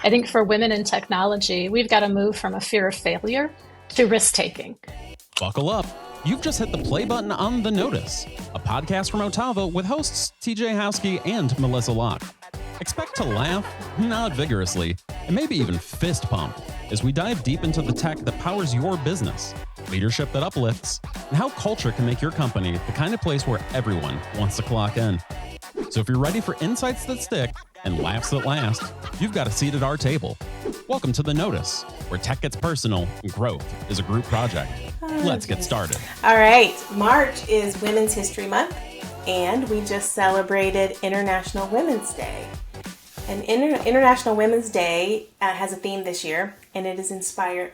I think for women in technology, we've got to move from a fear of failure to risk taking. Buckle up. You've just hit the play button on The Notice, a podcast from Otava with hosts TJ Houske and Melissa Locke. Expect to laugh, nod vigorously, and maybe even fist pump as we dive deep into the tech that powers your business, leadership that uplifts, and how culture can make your company the kind of place where everyone wants to clock in. So if you're ready for insights that stick and laughs that last, you've got a seat at our table. Welcome to The Notice, where tech gets personal and growth is a group project. Let's get started. All right, March is Women's History Month, and we just celebrated International Women's Day. And International Women's Day has a theme this year, and it is Inspire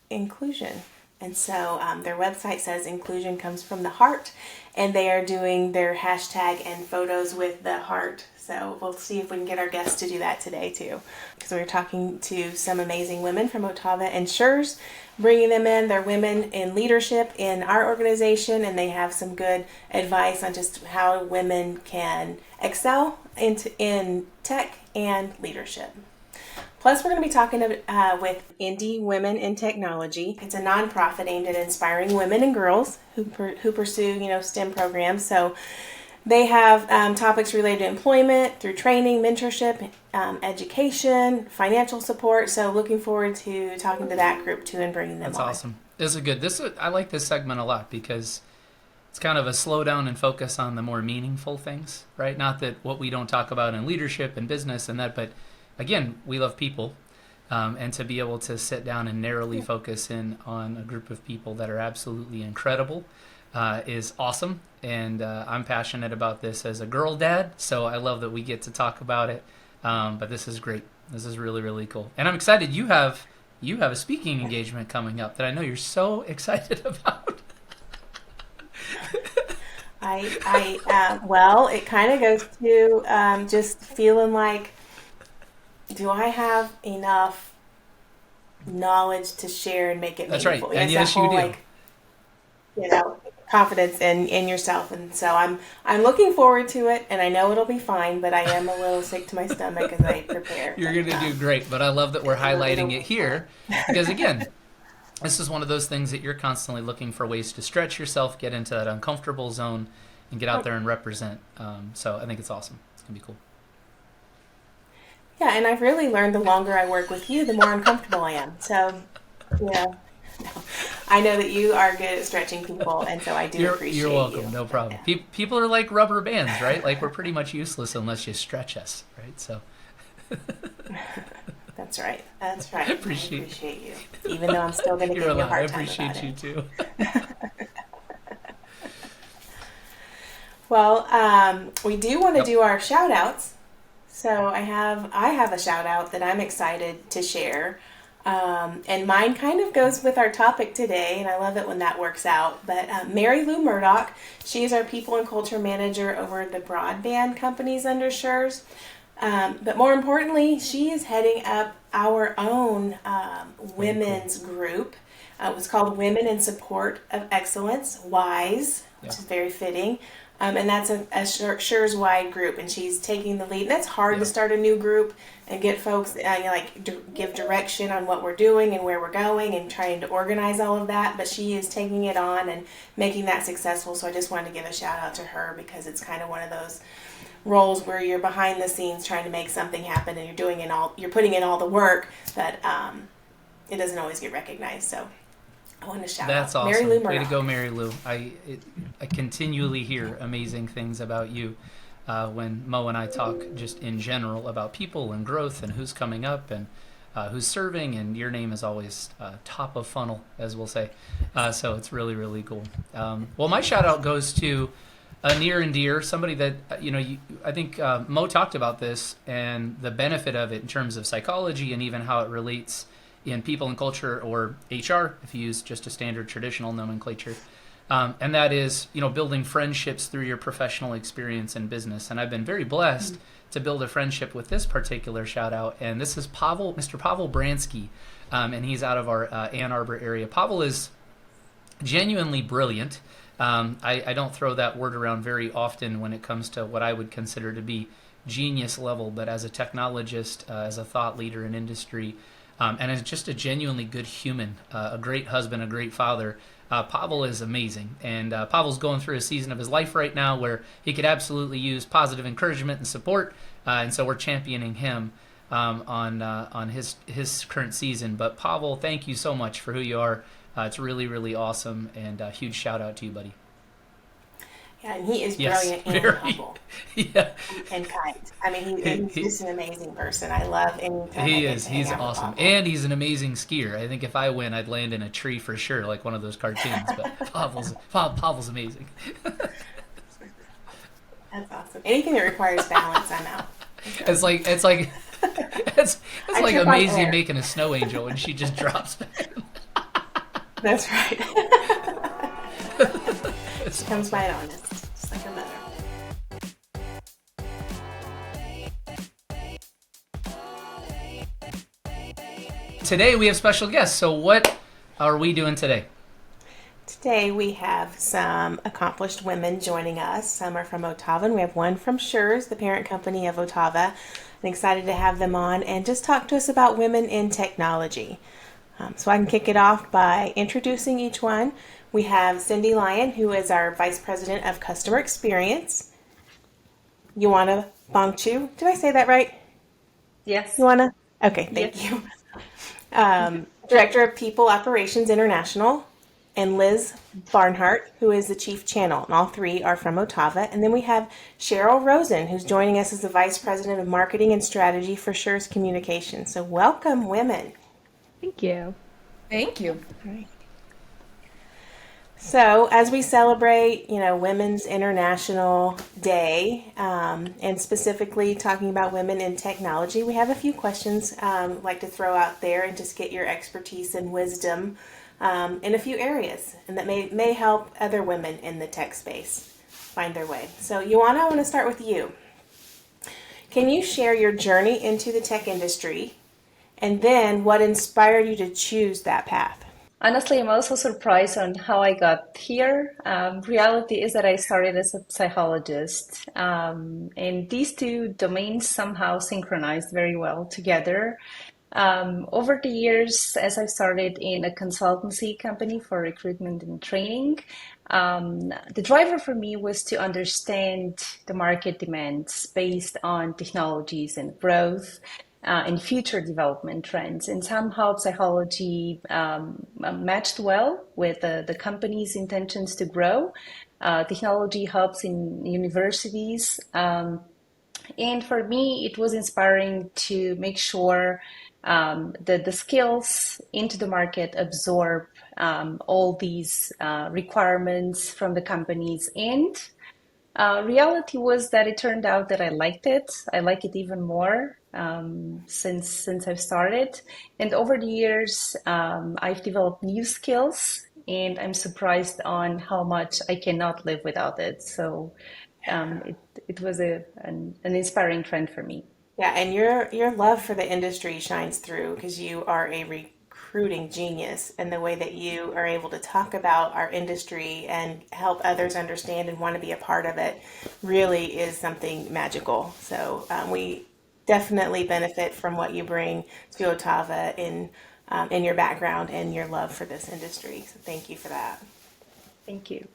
Inclusion. And so their website says inclusion comes from the heart, and they are doing their hashtag and photos with the heart. So we'll see if we can get our guests to do that today too. Because we're talking to some amazing women from Otava and Schurz, bringing them in. They're women in leadership in our organization, and they have some good advice on just how women can excel in tech and leadership. Plus, we're going to be talking with Indy Women in Technology. It's a nonprofit aimed at inspiring women and girls who pursue, STEM programs. So they have topics related to employment through training, mentorship, education, financial support. So looking forward to talking to that group too and bringing them on. That's awesome. This is good. I like this segment a lot because it's kind of a slow down and focus on the more meaningful things, right? Not that what we don't talk about in leadership and business and that, but again, we love people, and to be able to sit down and narrowly focus in on a group of people that are absolutely incredible is awesome. And I'm passionate about this as a girl dad, so I love that we get to talk about it. But this is great. This is really, really cool. And I'm excited you have a speaking engagement coming up that I know you're so excited about. Well, it kind of goes to just feeling like, do I have enough knowledge to share and make it meaningful? That's right. And yes, you do. Confidence in yourself. And so I'm looking forward to it, and I know it'll be fine, but I am a little sick to my stomach as I prepare. You're going to do great, but I love that we're highlighting it here because, again, this is one of those things that you're constantly looking for ways to stretch yourself, get into that uncomfortable zone, and get out there and represent. So I think it's awesome. It's going to be cool. Yeah, and I've really learned the longer I work with you, the more uncomfortable I am. So, I know that you are good at stretching people, and so I do appreciate you. You're welcome, no problem. Yeah. People are like rubber bands, right? Like we're pretty much useless unless you stretch us, right? So. That's right. I appreciate you, even though I'm still going to give you a hard time about it. I appreciate you too. Well, we do want to do our shout outs. So I have a shout out that I'm excited to share. And mine kind of goes with our topic today, and I love it when that works out. But Mary Lou Murdoch, she is our people and culture manager over the broadband companies under Schurz. But more importantly, she is heading up our own women's group. It was called Women in Support of Excellence, WISE, which is very fitting. And that's a Schurz-wide group, and she's taking the lead. And that's hard to start a new group and get folks, give direction on what we're doing and where we're going and trying to organize all of that. But she is taking it on and making that successful. So I just wanted to give a shout out to her because it's kind of one of those roles where you're behind the scenes trying to make something happen, and you're putting in all the work, but it doesn't always get recognized. So I want to shout That's out. Awesome. Mary Lou Murdoch. Way to go, Mary Lou. I continually hear amazing things about you when Mo and I talk just in general about people and growth and who's coming up and who's serving, and your name is always top of funnel, as we'll say. So it's really, really cool. Well, my shout out goes to a near and dear, somebody that, I think Mo talked about this and the benefit of it in terms of psychology and even how it relates in people and culture, or HR, if you use just a standard traditional nomenclature. And that is, building friendships through your professional experience in business. And I've been very blessed to build a friendship with this particular shout out. And this is Mr. Pavel Bransky, and he's out of our Ann Arbor area. Pavel is genuinely brilliant. I don't throw that word around very often when it comes to what I would consider to be genius level, but as a technologist, as a thought leader in industry, and as just a genuinely good human, a great husband, a great father. Pavel is amazing, and Pavel's going through a season of his life right now where he could absolutely use positive encouragement and support, and so we're championing him on his current season. But Pavel, thank you so much for who you are. It's really, really awesome, and a huge shout out to you, buddy. Yeah, and he is Yes, brilliant and very. humble Yeah, and kind. I mean, he's just an amazing person. I love any time I he get is. to hang He's out with awesome, Pavel. and he's an amazing skier. I think if I win, I'd land in a tree for sure, like one of those cartoons. But Pavel's amazing. That's awesome. Anything that requires balance, I'm out. It's like it's like I like trip on amazing air. making a snow angel, and she just drops. That's right. It's She comes by it honest, just like her mother. Today we have special guests. So what are we doing today? Today we have some accomplished women joining us. Some are from Otava, and we have one from Schurz, the parent company of Otava. I'm excited to have them on and just talk to us about women in technology. So I can kick it off by introducing each one. We have Cindy Lyon, who is our Vice President of Customer Experience. Ioana Bongchu, did I say that right? Yes. Ioana? Okay, thank Yes. you. Director of People Operations International, and Liz Barnhart, who is the Chief Channel. And all three are from Otava. And then we have Cheryl Rosen, who's joining us as the Vice President of Marketing and Strategy for Schurz Communications. So welcome, women. Thank you. Thank you. So as we celebrate, Women's International Day, and specifically talking about women in technology, we have a few questions I'd like to throw out there and just get your expertise and wisdom in a few areas, and that may help other women in the tech space find their way. So, Ioana, I want to start with you. Can you share your journey into the tech industry, and then what inspired you to choose that path? Honestly, I'm also surprised on how I got here. Reality is that I started as a psychologist, and these two domains somehow synchronized very well together. Over the years, as I started in a consultancy company for recruitment and training, the driver for me was to understand the market demands based on technologies and growth. And future development trends. And somehow psychology matched well with the company's intentions to grow. Technology helps in universities. And for me, it was inspiring to make sure that the skills into the market absorb all these requirements from the companies. And reality was that it turned out that I liked it. I like it even more since I've started. And over the years, I've developed new skills, and I'm surprised on how much I cannot live without it. So it was an inspiring trend for me. Yeah, and your love for the industry shines through because you are a recruiting genius, and the way that you are able to talk about our industry and help others understand and want to be a part of it really is something magical. So we definitely benefit from what you bring to Otava in your background and your love for this industry. So thank you for that. Thank you.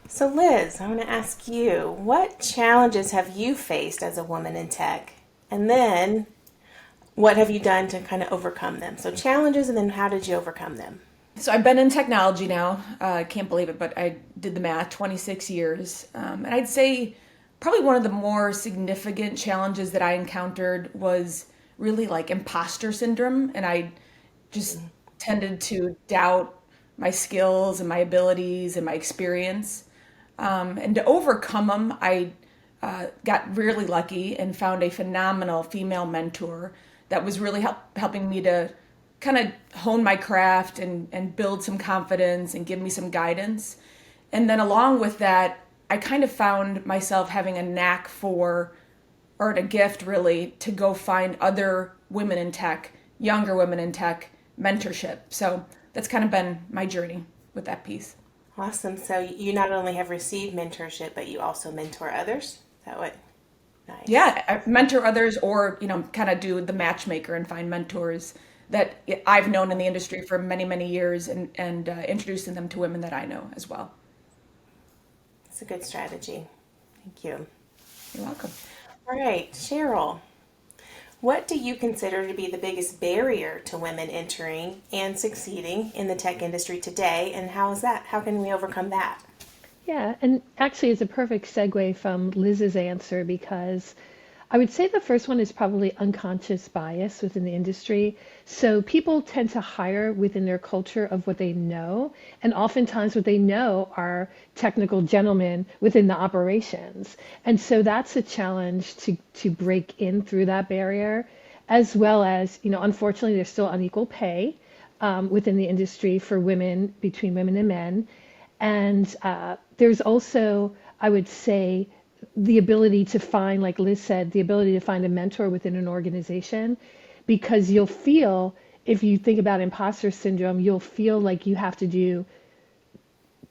So Liz, I want to ask you, what challenges have you faced as a woman in tech? And then what have you done to kind of overcome them? So challenges, and then how did you overcome them? So I've been in technology now. I can't believe it, but I did the math, 26 years. And I'd say probably one of the more significant challenges that I encountered was really like imposter syndrome. And I just tended to doubt my skills and my abilities and my experience. And to overcome them, I got really lucky and found a phenomenal female mentor that was really helping me to kind of hone my craft and build some confidence and give me some guidance. And then along with that, I kind of found myself having a knack for, or a gift really, to go find other women in tech, younger women in tech mentorship. So that's kind of been my journey with that piece. Awesome. So you not only have received mentorship, but you also mentor others. Is that what? Nice. Yeah, I mentor others, or kind of do the matchmaker and find mentors that I've known in the industry for many, many years, and introducing them to women that I know as well. It's a good strategy. Thank you. You're welcome. All right, Cheryl, what do you consider to be the biggest barrier to women entering and succeeding in the tech industry today, and how is that? How can we overcome that? Yeah, and actually, it's a perfect segue from Liz's answer because I would say the first one is probably unconscious bias within the industry. So people tend to hire within their culture of what they know, and oftentimes what they know are technical gentlemen within the operations. And so that's a challenge to break in through that barrier, as well as, unfortunately, there's still unequal pay within the industry for women, between women and men. And there's also, I would say, the ability to find, like Liz said, the ability to find a mentor within an organization, because you'll feel, if you think about imposter syndrome, you'll feel like you have to do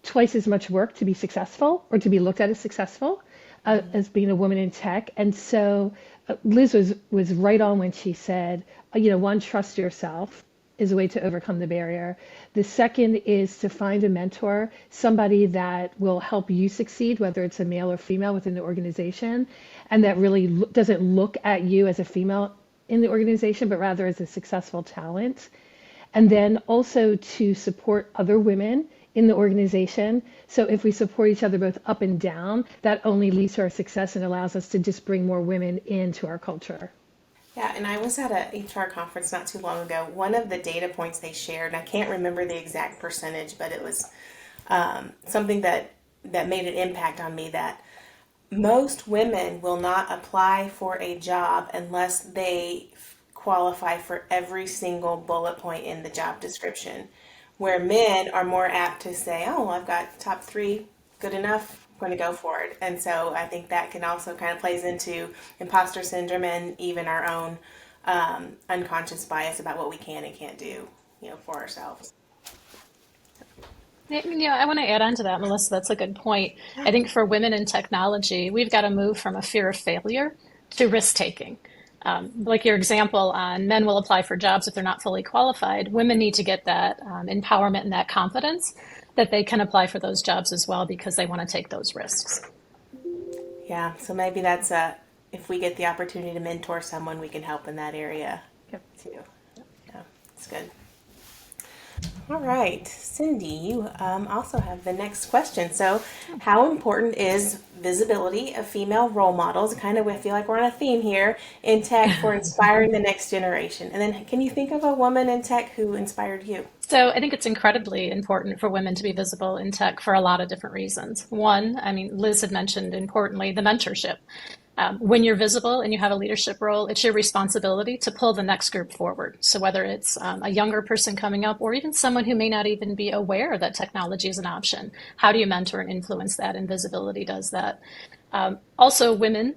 twice as much work to be successful or to be looked at as successful as being a woman in tech. And so Liz was right on when she said, one, trust yourself is a way to overcome the barrier. The second is to find a mentor, somebody that will help you succeed, whether it's a male or female within the organization, and that really doesn't look at you as a female in the organization, but rather as a successful talent. And then also to support other women in the organization. So if we support each other both up and down, that only leads to our success and allows us to just bring more women into our culture. Yeah, and I was at a HR conference not too long ago. One of the data points they shared, and I can't remember the exact percentage, but it was something that made an impact on me, that most women will not apply for a job unless they qualify for every single bullet point in the job description, where men are more apt to say, oh, well, I've got top 3, good enough, going to go for it. And so I think that can also kind of plays into imposter syndrome and even our own unconscious bias about what we can and can't do, for ourselves. I want to add on to that, Melissa. That's a good point. I think for women in technology, we've got to move from a fear of failure to risk taking. Like your example on men will apply for jobs if they're not fully qualified. Women need to get that empowerment and that confidence that they can apply for those jobs as well, because they want to take those risks. Yeah, so maybe that's if we get the opportunity to mentor someone, we can help in that area too. Yeah, it's good. All right, Cindy, you also have the next question. So, how important is visibility of female role models? Kind of, I feel like we're on a theme here in tech for inspiring the next generation. And then, can you think of a woman in tech who inspired you? So I think it's incredibly important for women to be visible in tech for a lot of different reasons. One, Liz had mentioned importantly, the mentorship. When you're visible and you have a leadership role, it's your responsibility to pull the next group forward. So whether it's a younger person coming up or even someone who may not even be aware that technology is an option, how do you mentor and influence that? And visibility does that. Also, women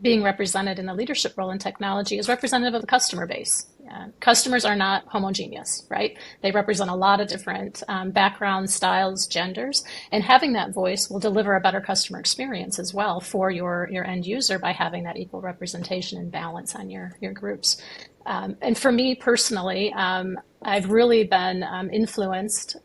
being represented in the leadership role in technology is representative of the customer base. Customers are not homogeneous, right? They represent a lot of different backgrounds, styles, genders, and having that voice will deliver a better customer experience as well for your end user by having that equal representation and balance on your groups. And for me personally, I've really been influenced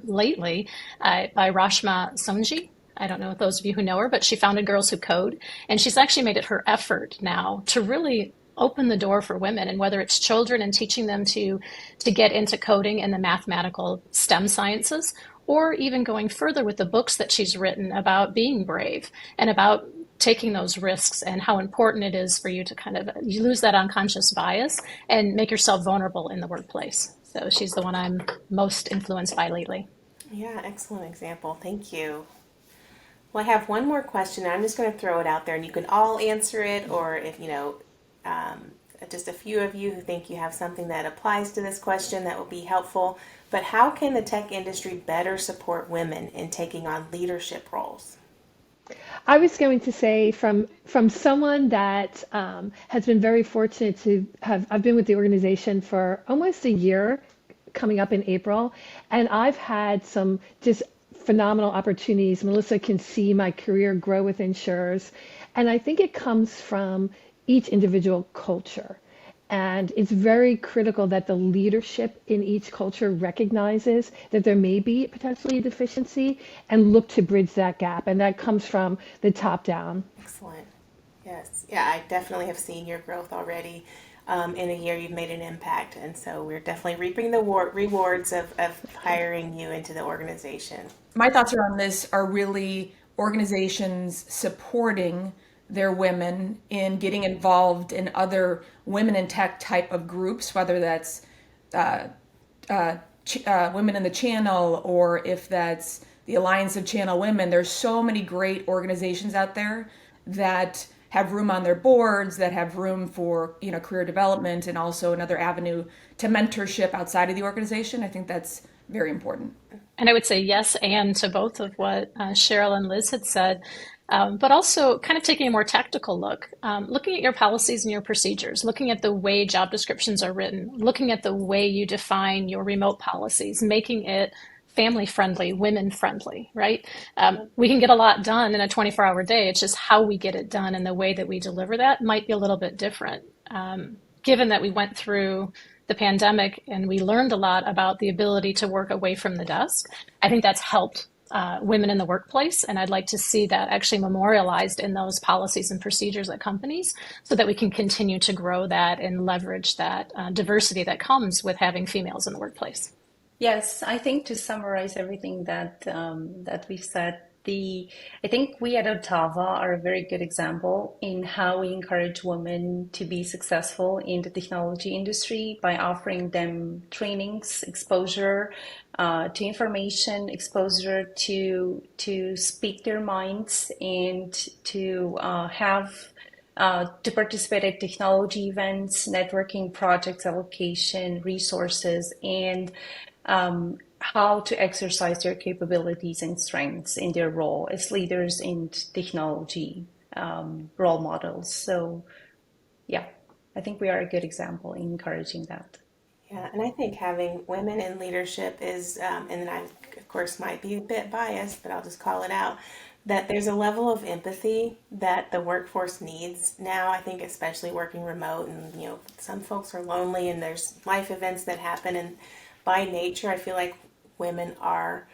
lately by Rashma Sonji. I don't know if those of you who know her, but she founded Girls Who Code, and she's actually made it her effort now to really open the door for women, and whether it's children and teaching them to get into coding and the mathematical STEM sciences, or even going further with the books that she's written about being brave and about taking those risks and how important it is for you to you lose that unconscious bias and make yourself vulnerable in the workplace. So she's the one I'm most influenced by lately. Yeah, excellent example. Thank you. Well, I have one more question. I'm just going to throw it out there, and you can all answer it, or if just a few of you who think you have something that applies to this question that will be helpful. But how can the tech industry better support women in taking on leadership roles? I was going to say from someone that has been very fortunate to have, I've been with the organization for almost a year, coming up in April, and I've had some just phenomenal opportunities. Melissa can see my career grow with insurers. And I think it comes from each individual culture. And it's very critical that the leadership in each culture recognizes that there may be potentially a deficiency and look to bridge that gap. And that comes from the top down. Excellent. Yes. Yeah, I definitely have seen your growth already. In a year, you've made an impact. And so we're definitely reaping the rewards of hiring you into the organization. My thoughts around this are really organizations supporting their women in getting involved in other women in tech type of groups, whether that's Women in the Channel, or if that's the Alliance of Channel Women. There's so many great organizations out there that have room on their boards, that have room for career development, and also another avenue to mentorship outside of the organization. I think that's very important. And I would say yes and to both of what Cheryl and Liz had said. But also kind of taking a more tactical look, looking at your policies and your procedures, looking at the way job descriptions are written, looking at the way you define your remote policies, making it family friendly, women friendly, right? We can get a lot done in a 24-hour day. It's just how we get it done and the way that we deliver that might be a little bit different. Given that we went through the pandemic and we learned a lot about the ability to work away from the desk, I think that's helped women in the workplace. And I'd like to see that actually memorialized in those policies and procedures at companies so that we can continue to grow that and leverage that diversity that comes with having females in the workplace. Yes, I think to summarize everything that we've said, I think we at Ottawa are a very good example in how we encourage women to be successful in the technology industry by offering them trainings, exposure to information, exposure to speak their minds, and to participate at technology events, networking projects, allocation, resources, and how to exercise their capabilities and strengths in their role as leaders in technology, role models. So, yeah, I think we are a good example in encouraging that. Yeah, and I think having women in leadership is, and I, of course, might be a bit biased, but I'll just call it out, that there's a level of empathy that the workforce needs now. I think especially working remote, and some folks are lonely and there's life events that happen, and by nature, I feel like women are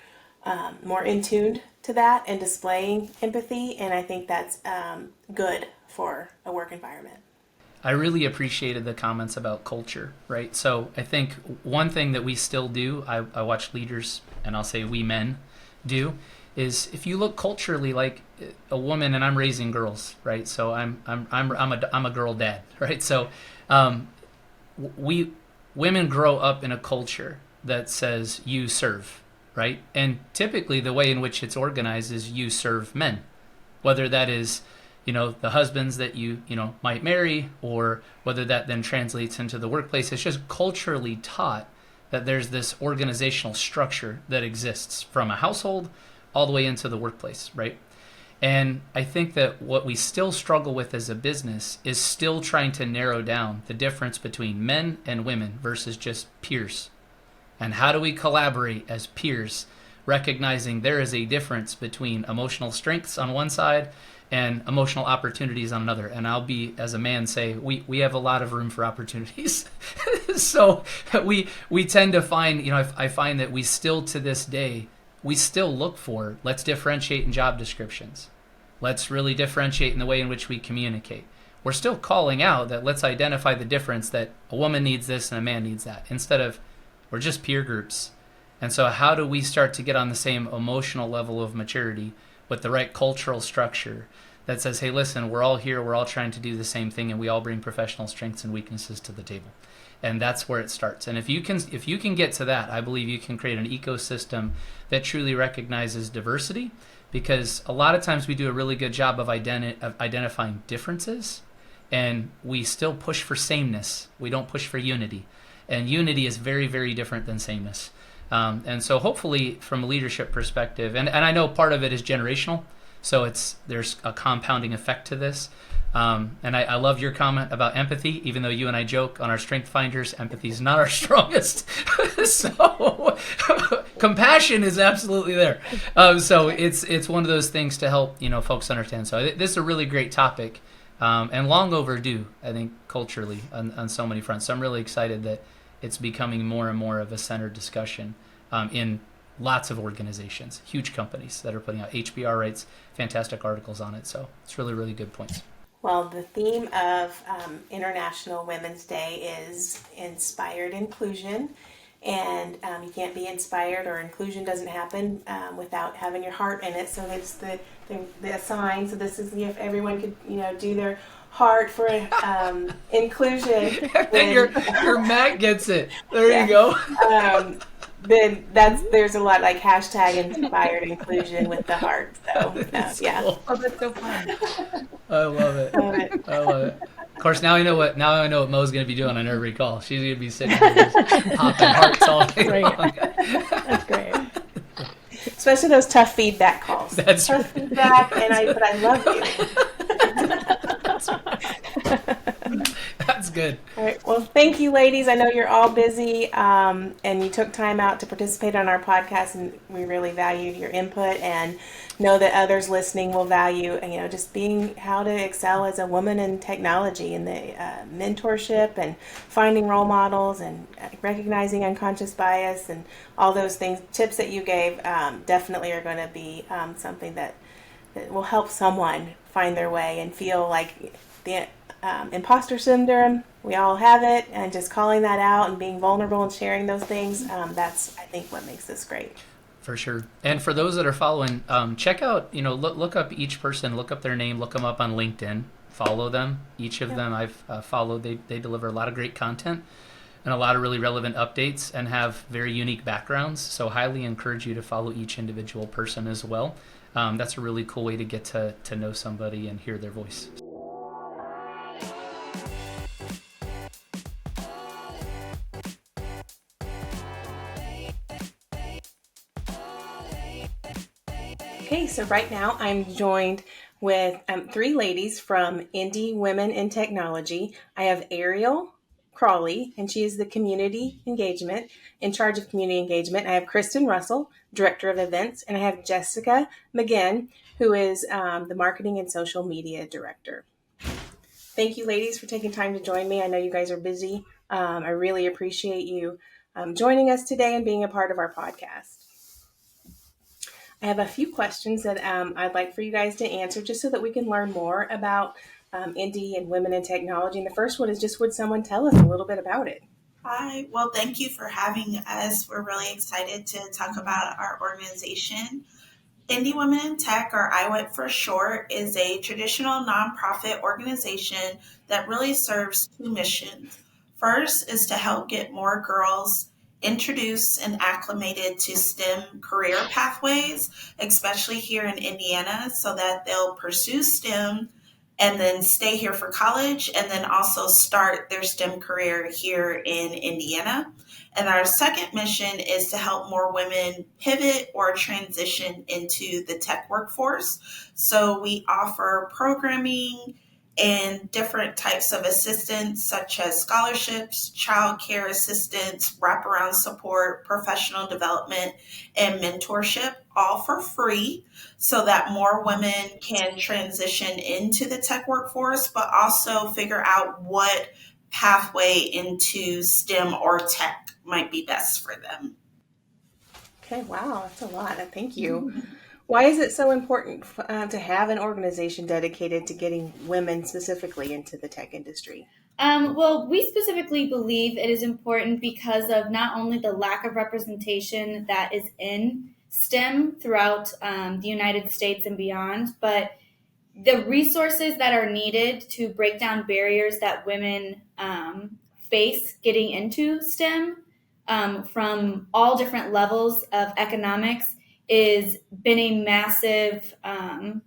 more in tune to that and displaying empathy, and I think that's good for a work environment. I really appreciated the comments about culture, right? So I think one thing that we still do, I watch leaders, and I'll say we men do, is if you look culturally like a woman, and I'm raising girls, right? So I'm a girl dad, right? So women grow up in a culture that says you serve, right? And typically the way in which it's organized is you serve men, whether that is, the husbands that you might marry, or whether that then translates into the workplace. It's just culturally taught that there's this organizational structure that exists from a household all the way into the workplace, right? And I think that what we still struggle with as a business is still trying to narrow down the difference between men and women versus just peers. And how do we collaborate as peers, recognizing there is a difference between emotional strengths on one side and emotional opportunities on another. And I'll be, as a man, say we have a lot of room for opportunities. So we tend to find, I find that we still to this day, we still look for, let's differentiate in job descriptions. Let's really differentiate in the way in which we communicate. We're still calling out that let's identify the difference that a woman needs this and a man needs that, instead of we're just peer groups. And so how do we start to get on the same emotional level of maturity with the right cultural structure that says, hey, listen, we're all here, we're all trying to do the same thing, and we all bring professional strengths and weaknesses to the table. And that's where it starts. And if you can get to that, I believe you can create an ecosystem that truly recognizes diversity, because a lot of times we do a really good job of identifying differences, and we still push for sameness. We don't push for unity. And unity is very, very different than sameness. And so hopefully from a leadership perspective, and I know part of it is generational, so there's a compounding effect to this. And I love your comment about empathy, even though you and I joke on our Strength Finders, empathy is not our strongest. So compassion is absolutely there. So it's one of those things to help folks understand. So this is a really great topic, and long overdue, I think, culturally on so many fronts. So I'm really excited that it's becoming more and more of a centered discussion in lots of organizations, huge companies that are putting out. HBR writes fantastic articles on it. So it's really, really good points. Well, the theme of International Women's Day is inspired inclusion. And you can't be inspired, or inclusion doesn't happen without having your heart in it. So it's the sign. So this is if everyone could do their heart for inclusion. Then your Matt gets it. There you go. Then there's a lot like hashtag inspired inclusion with the heart. So yeah. Cool. Oh, that's so fun. I love it. I love it. Of course, now I know what Mo's going to be doing on every call. She's going to be sitting here just popping hearts all day long. That's great. Especially those tough feedback calls. That's tough right. feedback, but I love you. That's good. All right. Well, thank you, ladies. I know you're all busy, and you took time out to participate on our podcast, and we really valued your input, and know that others listening will value, just being how to excel as a woman in technology, and the mentorship and finding role models and recognizing unconscious bias and all those things. Tips that you gave definitely are going to be something that will help someone find their way and feel like the imposter syndrome. We all have it, and just calling that out and being vulnerable and sharing those things, that's, I think, what makes this great. For sure. And for those that are following, check out, look up each person, look up their name, look them up on LinkedIn, follow them. Each of them I've followed. They deliver a lot of great content and a lot of really relevant updates and have very unique backgrounds. So highly encourage you to follow each individual person as well. That's a really cool way to get to know somebody and hear their voice. Okay, so right now I'm joined with 3 ladies from Indy Women in Technology. I have Ariel Crawley, and she is the community engagement, in charge of community engagement. I have Kristen Russell, director of events, and I have Jessica McGinn, who is the marketing and social media director. Thank you, ladies, for taking time to join me. I know you guys are busy. I really appreciate you joining us today and being a part of our podcast. I have a few questions that I'd like for you guys to answer, just so that we can learn more about Indy and women in technology. And the first one is just, would someone tell us a little bit about it? Hi, well, thank you for having us. We're really excited to talk about our organization. Indy Women in Tech, or IWIT for short, is a traditional nonprofit organization that really serves 2 missions. First is to help get more girls introduced and acclimated to STEM career pathways, especially here in Indiana, so that they'll pursue STEM and then stay here for college, and then also start their STEM career here in Indiana. And our second mission is to help more women pivot or transition into the tech workforce. So we offer programming and different types of assistance, such as scholarships, childcare assistance, wraparound support, professional development, and mentorship, all for free, so that more women can transition into the tech workforce, but also figure out what pathway into STEM or tech might be best for them. Okay, wow, that's a lot. Thank you. Why is it so important to have an organization dedicated to getting women specifically into the tech industry? Well, we specifically believe it is important because of not only the lack of representation that is in STEM throughout the United States and beyond, but the resources that are needed to break down barriers that women face getting into STEM from all different levels of economics is been a massive kind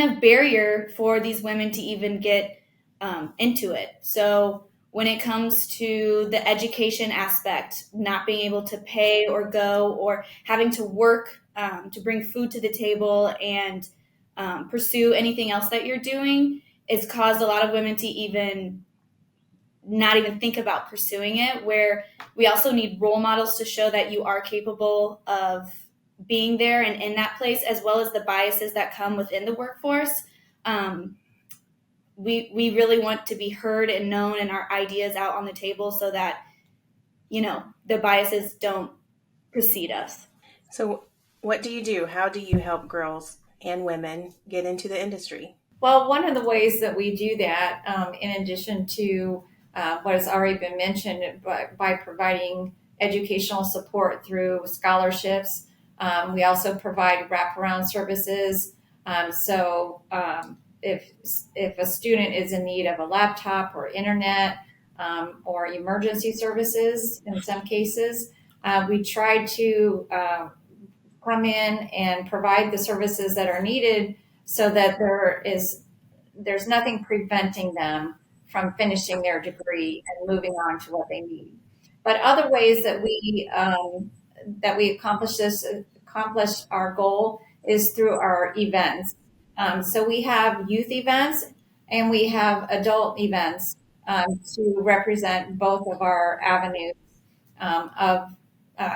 of barrier for these women to even get into it. So when it comes to the education aspect, not being able to pay or go, or having to work to bring food to the table and pursue anything else that you're doing, it's caused a lot of women to even not even think about pursuing it, where we also need role models to show that you are capable of being there and in that place, as well as the biases that come within the workforce. We really want to be heard and known and our ideas out on the table so that, the biases don't precede us. So what do you do? How do you help girls and women get into the industry? Well, one of the ways that we do that, in addition to what has already been mentioned, by providing educational support through scholarships, we also provide wraparound services. If a student is in need of a laptop or internet, or emergency services, in some cases, we try to come in and provide the services that are needed so that there's nothing preventing them from finishing their degree and moving on to what they need. But other ways that we accomplish our goal is through our events. So we have youth events and we have adult events to represent both of our avenues of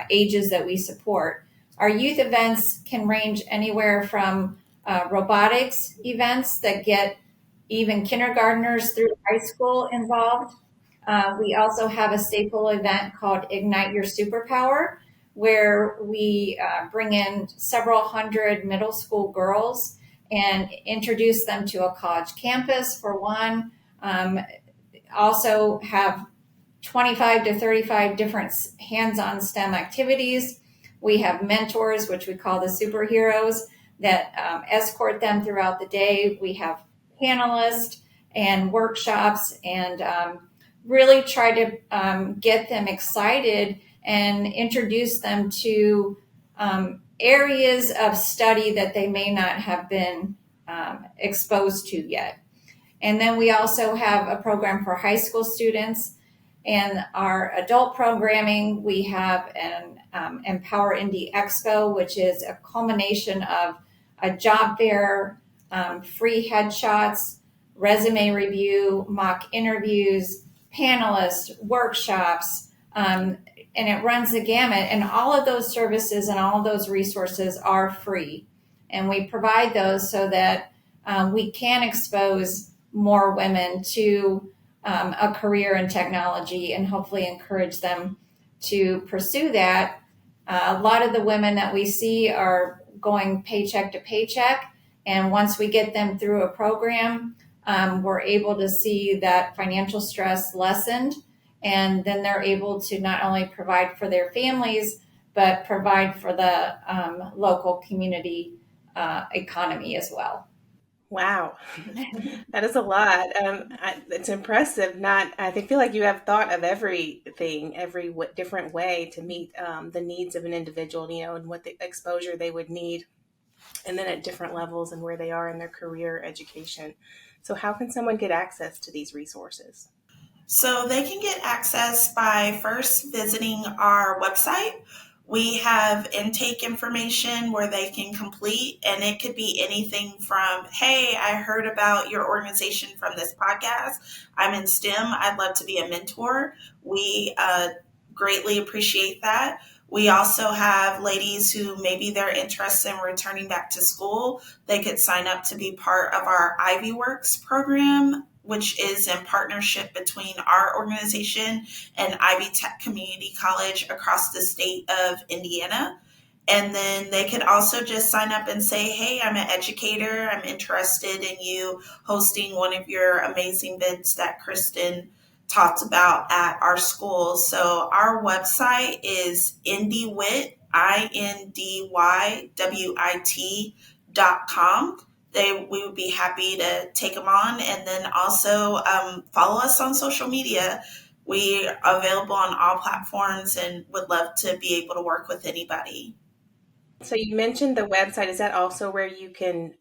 ages that we support. Our youth events can range anywhere from robotics events that get even kindergartners through high school involved. We also have a staple event called Ignite Your Superpower, where we bring in several hundred middle school girls and introduce them to a college campus for one. Also have 25 to 35 different hands-on STEM activities. We have mentors, which we call the superheroes, that escort them throughout the day. We have panelists and workshops and really try to get them excited and introduce them to areas of study that they may not have been exposed to yet. And then we also have a program for high school students. And our adult programming, we have an Empower Indy Expo, which is a culmination of a job fair, free headshots, resume review, mock interviews, panelists, workshops, and it runs the gamut. And all of those services and all of those resources are free. And we provide those so that we can expose more women to a career in technology and hopefully encourage them to pursue that. A lot of the women that we see are going paycheck to paycheck. And once we get them through a program, we're able to see that financial stress lessened. And then they're able to not only provide for their families, but provide for the local community economy as well. Wow, that is a lot. It's impressive. I feel like you have thought of everything, every different way to meet the needs of an individual, and what the exposure they would need, and then at different levels and where they are in their career education. So how can someone get access to these resources? So they can get access by first visiting our website. We have intake information where they can complete, and it could be anything from, hey, I heard about your organization from this podcast. I'm in STEM. I'd love to be a mentor. We greatly appreciate that. We also have ladies who maybe they're interested in returning back to school. They could sign up to be part of our Ivy Works program, which is in partnership between our organization and Ivy Tech Community College across the state of Indiana. And then they could also just sign up and say, hey, I'm an educator. I'm interested in you hosting one of your amazing events that Kristen talked about at our school. So our website is IndyWit, IndyWit.com. We would be happy to take them on, and then also follow us on social media. We are available on all platforms and would love to be able to work with anybody. So you mentioned the website. Is that also where you can,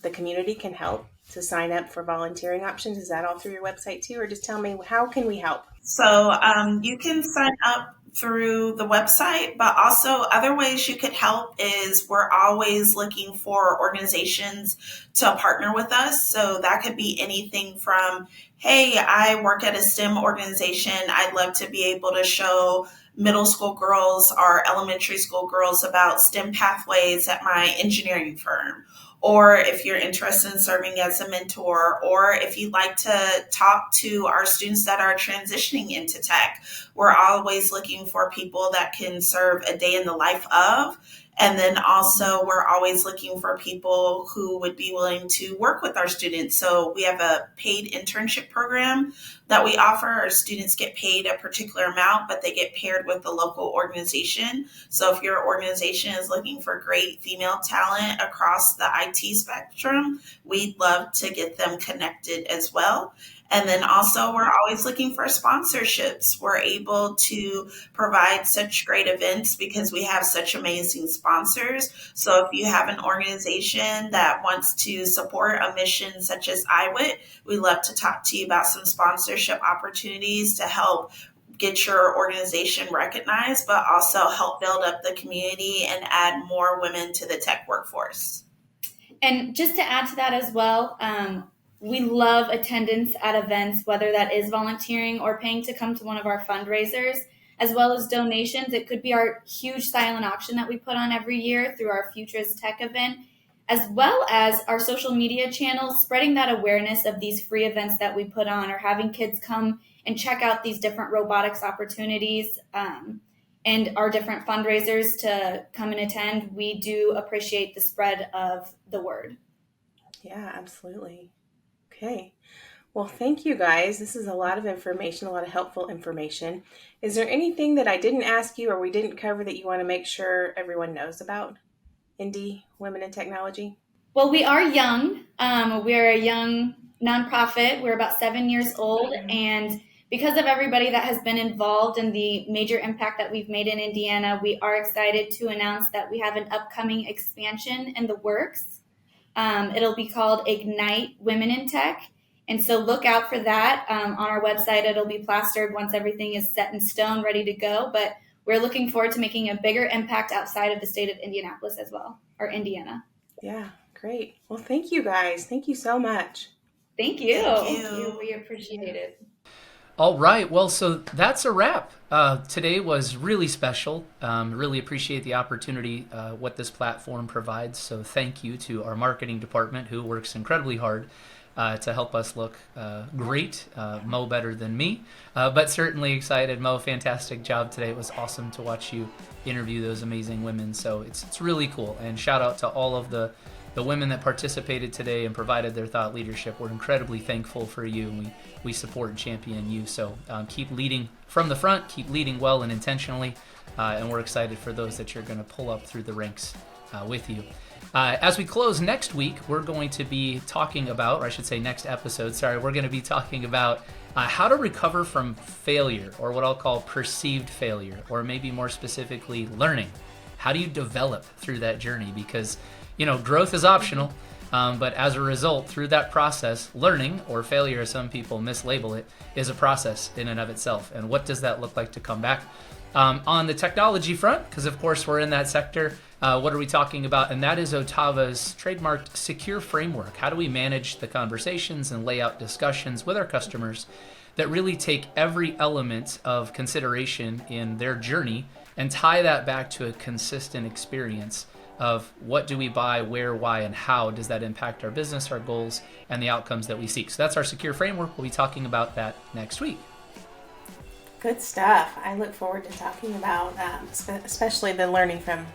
the community can help to sign up for volunteering options? Is that all through your website too? Or just tell me, how can we help? So you can sign up through the website, but also other ways you could help is we're always looking for organizations to partner with us. So that could be anything from, hey, I work at a STEM organization. I'd love to be able to show middle school girls or elementary school girls about STEM pathways at my engineering firm. Or if you're interested in serving as a mentor, or if you'd like to talk to our students that are transitioning into tech, we're always looking for people that can serve a day in the life of. And then also we're always looking for people who would be willing to work with our students. So we have a paid internship program that we offer. Our students get paid a particular amount, but they get paired with the local organization. So if your organization is looking for great female talent across the IT spectrum, we'd love to get them connected as well. And then also we're always looking for sponsorships. We're able to provide such great events because we have such amazing sponsors. So if you have an organization that wants to support a mission such as IWIT, we'd love to talk to you about some sponsorship opportunities to help get your organization recognized, but also help build up the community and add more women to the tech workforce. And just to add to that as well, we love attendance at events, whether that is volunteering or paying to come to one of our fundraisers, as well as donations. It could be our huge silent auction that we put on every year through our Futures Tech event, as well as our social media channels, spreading that awareness of these free events that we put on, or having kids come and check out these different robotics opportunities and our different fundraisers to come and attend. We do appreciate the spread of the word. Yeah, absolutely. Okay. Well, thank you guys. This is a lot of information, a lot of helpful information. Is there anything that I didn't ask you or we didn't cover that you want to make sure everyone knows about Indy Women in Technology? Well, we are young. We're a young nonprofit. We're about 7 years old. And because of everybody that has been involved in the major impact that we've made in Indiana, we are excited to announce that we have an upcoming expansion in the works. It'll be called Ignite Women in Tech. And so look out for that on our website. It'll be plastered once everything is set in stone, ready to go. But we're looking forward to making a bigger impact outside of the state of Indianapolis as well, or Indiana. Yeah, great. Well, thank you guys. Thank you so much. Thank you. Thank you. We appreciate it. All right. Well, so that's a wrap. Today was really special. Really appreciate the opportunity, what this platform provides. So thank you to our marketing department, who works incredibly hard to help us look great. Mo better than me, but certainly excited. Mo, fantastic job today. It was awesome to watch you interview those amazing women. So it's really cool. And shout out to all of the women that participated today and provided their thought leadership. We're incredibly thankful for you, and we support and champion you. So keep leading from the front, keep leading well and intentionally, and we're excited for those that you're going to pull up through the ranks with you. As we close next week, we're going to be talking about, or I should say next episode, we're going to be talking about how to recover from failure, or what I'll call perceived failure, or maybe more specifically, learning. How do you develop through that journey? Because growth is optional, but as a result, through that process, learning, or failure as some people mislabel it, is a process in and of itself. And what does that look like to come back? On the technology front, because of course we're in that sector, what are we talking about? And that is Otava's trademarked secure framework. How do we manage the conversations and lay out discussions with our customers that really take every element of consideration in their journey and tie that back to a consistent experience of what do we buy, where, why, and how does that impact our business, our goals, and the outcomes that we seek. So that's our secure framework. We'll be talking about that next week. Good stuff. I look forward to talking about, especially the learning from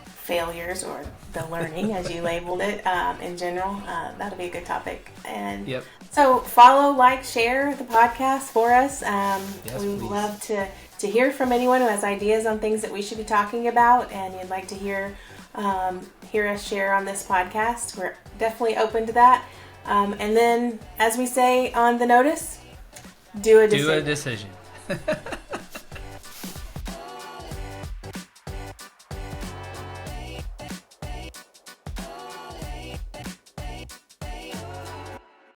failures, or the learning, as you labeled it, in general. That'll be a good topic. And Yep. so follow, like, share the podcast for us. We would please. love to hear from anyone who has ideas on things that we should be talking about, and you'd like to hear us share on this podcast. We're definitely open to that. And then, as we say on the notice, do a decision. Do a decision.